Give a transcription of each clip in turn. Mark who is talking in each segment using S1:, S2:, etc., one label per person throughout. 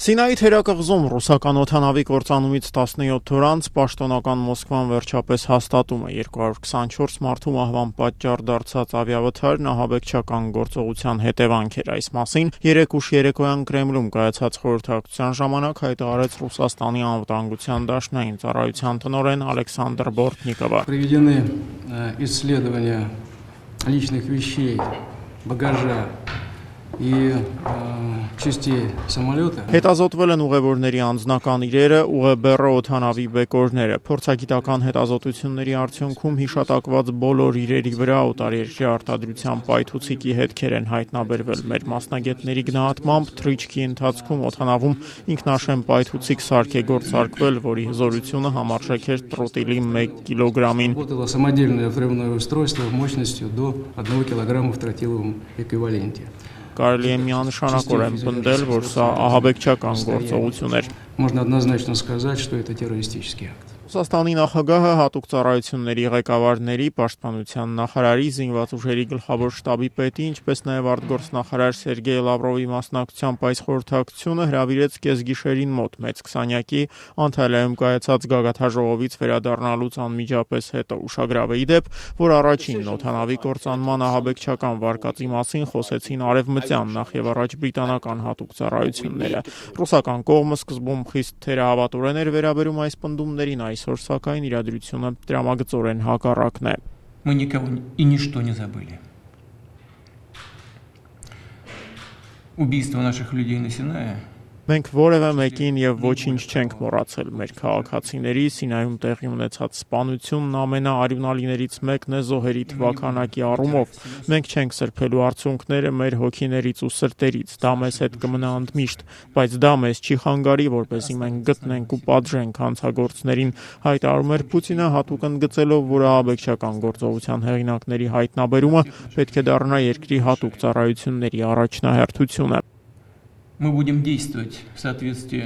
S1: Սինայի թերակղզում ռուսական օդանավի կործանումից 17 օր անց պաշտոնական Մոսկվան վերջապես հաստատում է 224 մարդու մահվան պատճառ դարձած ավիավթարն ահաբեկչական գործողության հետևանք էր։ Այս մասին 3 ուշ երեկոյան Կրեմլում կայացած խորհրդակցության ժամանակ հայտարարեց Ռուսաստանի անվտանգության դաշնային ծառայության տնօրեն Ալեքսանդր Բորտնիկովը։
S2: Проведены исследования личных вещей, багажа и частей самолета.
S1: Հետազոտվել են ուղևորների անձնական իրերը, ուղեբեռը օդանավի բեկորները։ Փորձագիտական հետազոտությունների արդյունքում հիշատակված բոլոր իրերի վրա օտարերկրյա արտադրության պայթուցիկի հետքեր են հայտնաբերվել։ Մեր մասնագետների գնահատմամբ թռիչքի ընթացքում օդանավում ինքնաշեն պայթուցիկ սարք է գործարկվել, որի հզորությունը համարժեք էր տրոտիլի 1 կիլոգրամին։
S2: Работало самодельное взрывное устройство мощностью до 1 килограмма в тротиловом эквиваленте.
S1: Կարելի է միանշանակորեն պնդել, որ սա ահաբեկչական գործողություն էր։
S2: Можно однозначно сказать, что это террористический акт.
S1: Ռուսաստանի նախագահը հատուկ ծառայությունների ղեկավարների, պաշտպանության նախարարի, զինված ուժերի գլխավոր շտաբի պետի, ինչպես նաև արտգործնախարար Սերգեյ Լավրովի մասնակցությամբ այս խորհրդակցությունը հրավիրեց կեսգիշերին մոտ մեծ քսանյակի Անտալիայում կայացած գագաթաժողովից վերադառնալուց անմիջապես հետո ուշագրավ է ի դեպ, որ առաջին օդանավի կործանման ահաբեկչական վարկածի մասին խոսեցին արևմտյան, նախ եւ առաջ բրիտանական հատուկ ծառայությունները։ Ռուսական կողմը սկզբում խիստ թերահավատորեն էր վերաբերում այս պնդումներին, այսօր սակայն իրադրությունը դրամագծորեն հակառակն է։
S3: Мы никого и ничто не забыли. Убийство наших людей на Синае.
S1: Մենք որևէ մեկին եւ ոչինչ չենք մոռացել։ Մեր քաղաքացիների Սինայում տեղի ունեցած սպանությունն ամենաարյունալիներից մեկն է զոհերի թվաքանակի առումով։ Մենք չենք սրբելու արցունքները մեր հոգիներից ու սրտերից։ Դա մեզ հետ կմնա ընդմիշտ, բայց դա մեզ չի խանգարի, որպեսզի մենք գտնենք ու պատժենք հանցագործներին, հայտարարում էր Պուտինը, հատուկ ընդգծելով, որ ահաբեկչական գործողության հեղինակների հայտնաբերումը պետք է դառնա երկրի հատուկ ծառայությունների առաջնահերթությունը։
S3: Мы будем действовать в соответствии.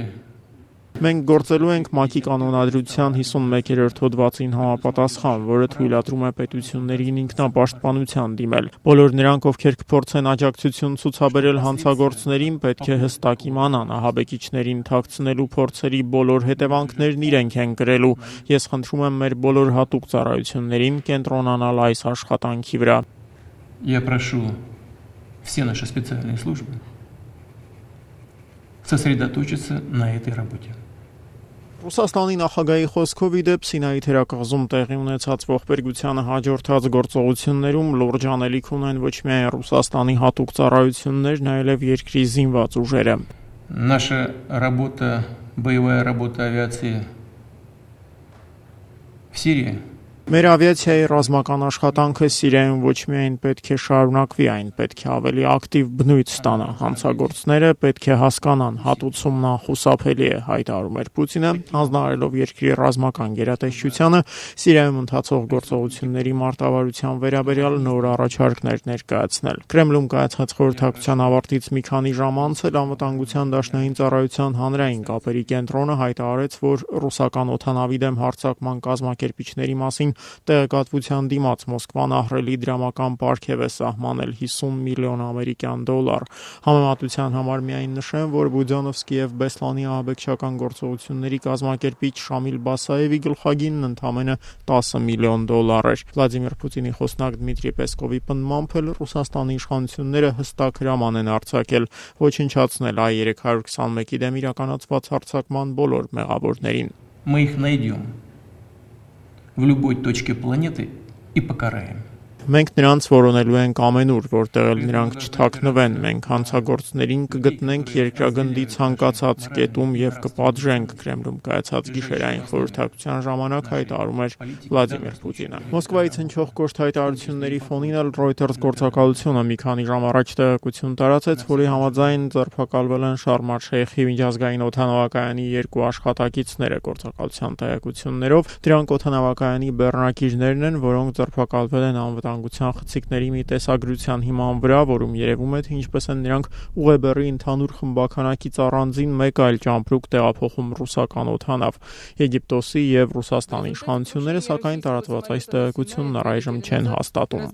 S1: Մենք գործելու ենք ՄԱԿ-ի կանոնադրության 51-րդ հոդվածին համապատասխան, որը թույլատրում է պետություններին ինքնապաշտպանության դիմել։ Բոլոր նրանք, ովքեր կփորձեն աջակցություն ցուցաբերել հանցագործներին, պետք է հստակ իմանան, ահաբեկիչներին թաքցնելու փորձերի բոլոր հետևանքներն իրենք են կրելու։ Ես խնդրում եմ մեր բոլոր հատուկ ծառայություններին կենտրոնանալ այս աշխատանքի վրա։
S3: Я прошу все наши специальные службы сосредоточиться на этой работе.
S1: Ռուսաստանի նախագահի խոսքով ի դեպ Սինայի թերակղզում տեղի ունեցած ողբերգությանը հաջորդած գործողություններում լուրջ անելիք ունեն ոչ միայն Ռուսաստանի հատուկ ծառայություններն, այլև երկրի զինված ուժերը։
S3: Наша работа, боевая работа авиации в Сирии.
S1: Մեր ավիացիայի ռազմական աշխատանքը Սիրիայում ոչ միայն պետք է շարունակվի, այն պետք է ավելի ակտիվ բնույթ ստանա։ Հանցագործները պետք է հասկանան, հատուցումն անխուսափելի է, հայտարարում էր Պուտինը, հանձնարարելով երկրի ռազմական գերատեսչությանը Սիրիայում ընթացող գործողությունների մարտավարության վերաբերյալ նոր առաջարկներ ներկայացնել։ Կրեմլում կայացած խորհրդակցության ավարտից մի քանի ժամ անց էլ անվտանգության դաշնային ծառայության հանրային կապերի կենտրոնը հայտարարեց, որ ռուսական օդանավի դեմ հարձակման կազմակերպիչների մասին տեղեկատվության դիմաց Մոսկվան ահռելի դրամական պարգև է սահմանել $50 միլիոն ամերիկյան դոլար։ Համեմատության համար միայն նշեմ, որ Բուդյոնովսկի եւ Բեսլանի ահաբեկչական գործողությունների կազմակերպիչ Շամիլ Բասաևի գլխագինն ընդամենը $10 միլիոն էր։ Վլադիմիր Պուտինի խոսնակ Դմիտրի Պեսկովի պնդմամբ էլ Ռուսաստանի իշխանությունները հստակ հրաման են արձակել ոչնչացնել I-321-ի դեմ իրականացված հարձակման բոլոր մեղավորներին։
S3: Мы их найдем в любой точке планеты и покараем.
S1: Մենք նրանց որոնելու ենք ամենուր, որտեղ էլ նրանք չթաքնվեն, մենք հանցագործներին կգտնենք երկրագնդի ցանկացած կետում եւ կպատժենք, Կրեմլում կայացած գիշերային խորհրդակցության ժամանակ հայտարարում էր Վլադիմիր Պուտինը։ Մոսկվայից հնչող կոշտ հայտարարությունների ֆոնին էլ Reuters գործակալությունը մի քանի ժամ առաջ տեղեկություն տարածեց, որի համաձայն ձերբակալվել են Շարմ ալ-Շեյխի միջազգային օդանավակայանի 2 աշխատակիցները գործակալության տեղեկություններով։ Դրանք օդանավակայանի բեռնակիրներն են, որոնք ձերբակալվել են անվտանգության խցիկների մի տեսագրության հիման վրա, որում երևում է, թե ինչպես են նրանք ուղեբեռի ընդհանուր խմբականակից առանձին մեկ այլ ճամպրուկ տեղափոխում ռուսական օդանավ։ Եգիպտոսի եւ Ռուսաստանի իշխանությունները սակայն տարածված այս տեղեկությունն առայժմ չեն հաստատում։